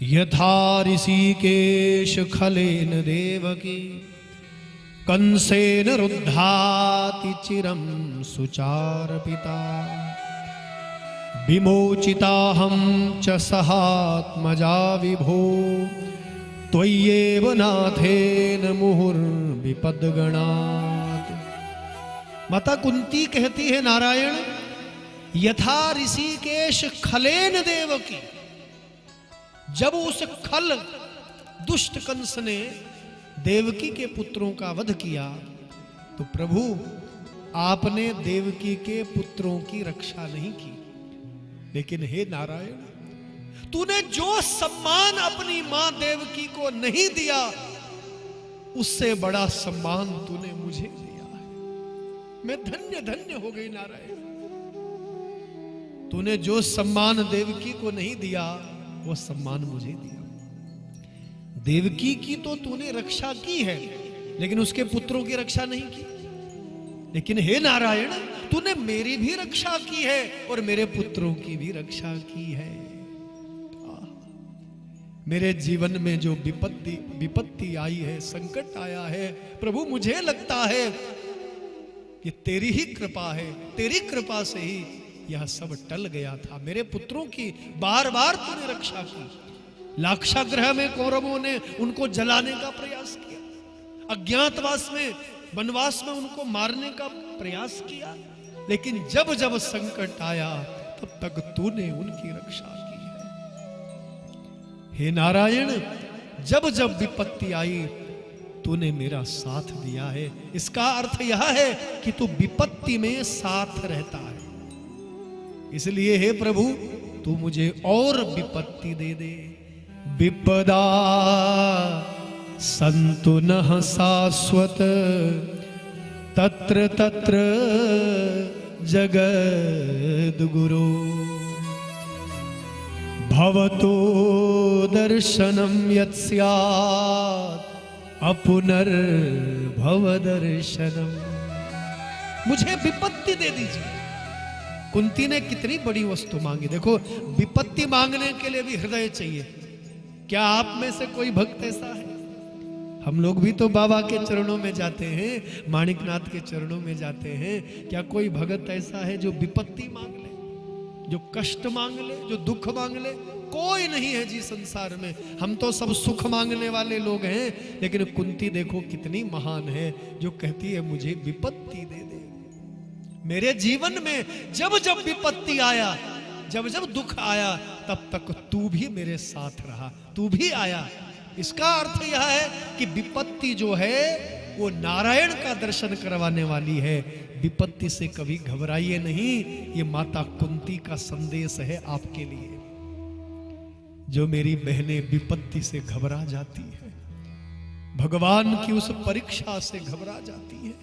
यथा ऋषिकेश खलेन देवकी कंसेन रुद्धाति चिरं सुचारपिता विमोचिताहं च सहात्मजा विभो त्वय्येव नाथेन मुहुर्विपद्गणात्। माता कुंती कहती है, नारायण यथा ऋषिकेश खलेन देवकी, जब उस खल दुष्ट कंस ने देवकी के पुत्रों का वध किया तो प्रभु आपने देवकी के पुत्रों की रक्षा नहीं की, लेकिन हे नारायण तूने जो सम्मान अपनी मां देवकी को नहीं दिया उससे बड़ा सम्मान तूने मुझे दिया है। मैं धन्य धन्य हो गई नारायण। तूने जो सम्मान देवकी को नहीं दिया वो सम्मान मुझे दिया। देवकी की तो तूने रक्षा की है लेकिन उसके पुत्रों की रक्षा नहीं की, लेकिन हे नारायण तूने मेरी भी रक्षा की है और मेरे पुत्रों की भी रक्षा की है। मेरे जीवन में जो विपत्ति आई है, संकट आया है, प्रभु मुझे लगता है कि तेरी ही कृपा है, तेरी कृपा से ही यह सब टल गया था। मेरे पुत्रों की बार बार तूने रक्षा की। लाक्षागृह में कौरवों ने उनको जलाने का प्रयास किया, अज्ञातवास में वनवास में उनको मारने का प्रयास किया, लेकिन जब जब संकट आया तब तक तूने उनकी रक्षा की है। हे नारायण जब जब विपत्ति आई तूने मेरा साथ दिया है। इसका अर्थ यह है कि तू विपत्ति में साथ रहता है। इसलिए हे प्रभु तू मुझे और विपत्ति दे दे। विपदा संतु नः शाश्वत तत्र तत्र जगद्गुरो भवतो दर्शनं यत् स्यात् अपुनर्भव दर्शनम। मुझे विपत्ति दे दीजिए। कुंती ने कितनी बड़ी वस्तु मांगी। देखो विपत्ति मांगने के लिए भी हृदय चाहिए। क्या आप में से कोई भक्त ऐसा है? हम लोग भी तो बाबा के चरणों में जाते हैं, माणिकनाथ के चरणों में जाते हैं। क्या कोई भगत ऐसा है जो विपत्ति मांग ले, जो कष्ट मांग ले, जो दुख मांग ले? कोई नहीं है जी संसार में। हम तो सब सुख मांगने वाले लोग हैं, लेकिन कुंती देखो कितनी महान है जो कहती है मुझे विपत्ति दे दे। मेरे जीवन में जब जब विपत्ति आया, जब जब दुख आया, तब तक तू भी मेरे साथ रहा, तू भी आया। इसका अर्थ यह है कि विपत्ति जो है वो नारायण का दर्शन करवाने वाली है। विपत्ति से कभी घबराइए नहीं। ये माता कुंती का संदेश है आपके लिए। जो मेरी बहनें विपत्ति से घबरा जाती है, भगवान की उस परीक्षा से घबरा जाती है,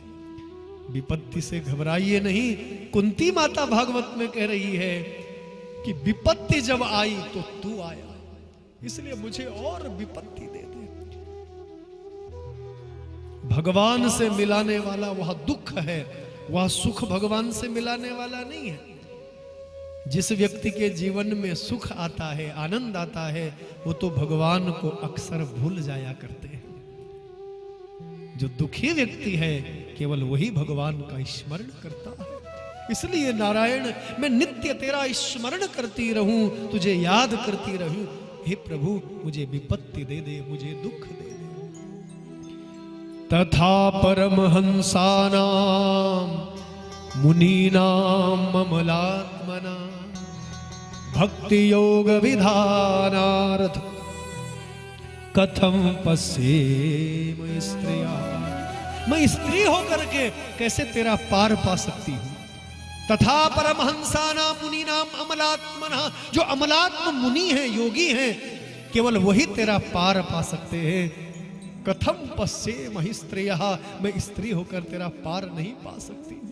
विपत्ति से घबराइए नहीं। कुंती माता भागवत में कह रही है कि विपत्ति जब आई तो तू आया, इसलिए मुझे और विपत्ति दे दे। भगवान से मिलाने वाला वह दुख है, वह सुख भगवान से मिलाने वाला नहीं है। जिस व्यक्ति के जीवन में सुख आता है, आनंद आता है, वो तो भगवान को अक्सर भूल जाया करते हैं। जो दुखी व्यक्ति है केवल वही भगवान का स्मरण करता है। इसलिए नारायण मैं नित्य तेरा स्मरण करती रहूं, तुझे याद करती रहूं। हे प्रभु मुझे विपत्ति दे दे, मुझे दुख दे दे। तथा परमहंसानां मुनीनां ममलात्मना भक्ति योग विधानार्थ कथम पश्येम स्त्रिया। मैं स्त्री होकर के कैसे तेरा पार पा सकती हूं। तथा परमहंसानां मुनीनां अमलात्मना, जो अमलात्म मुनि हैं, योगी हैं, केवल वही तेरा पार पा सकते हैं। कथम पश्येम स्त्रिया, मैं स्त्री होकर तेरा पार नहीं पा सकती हूं,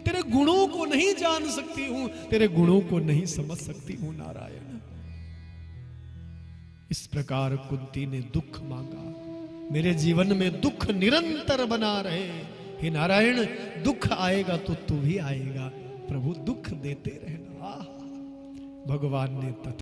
तेरे गुणों को नहीं जान सकती हूं, तेरे गुणों को नहीं समझ सकती हूं नारायण। इस प्रकार कुंती ने दुख मांगा। मेरे जीवन में दुख निरंतर बना रहे। हे नारायण दुख आएगा तो तू भी आएगा, प्रभु दुख देते रहना। भगवान ने तथा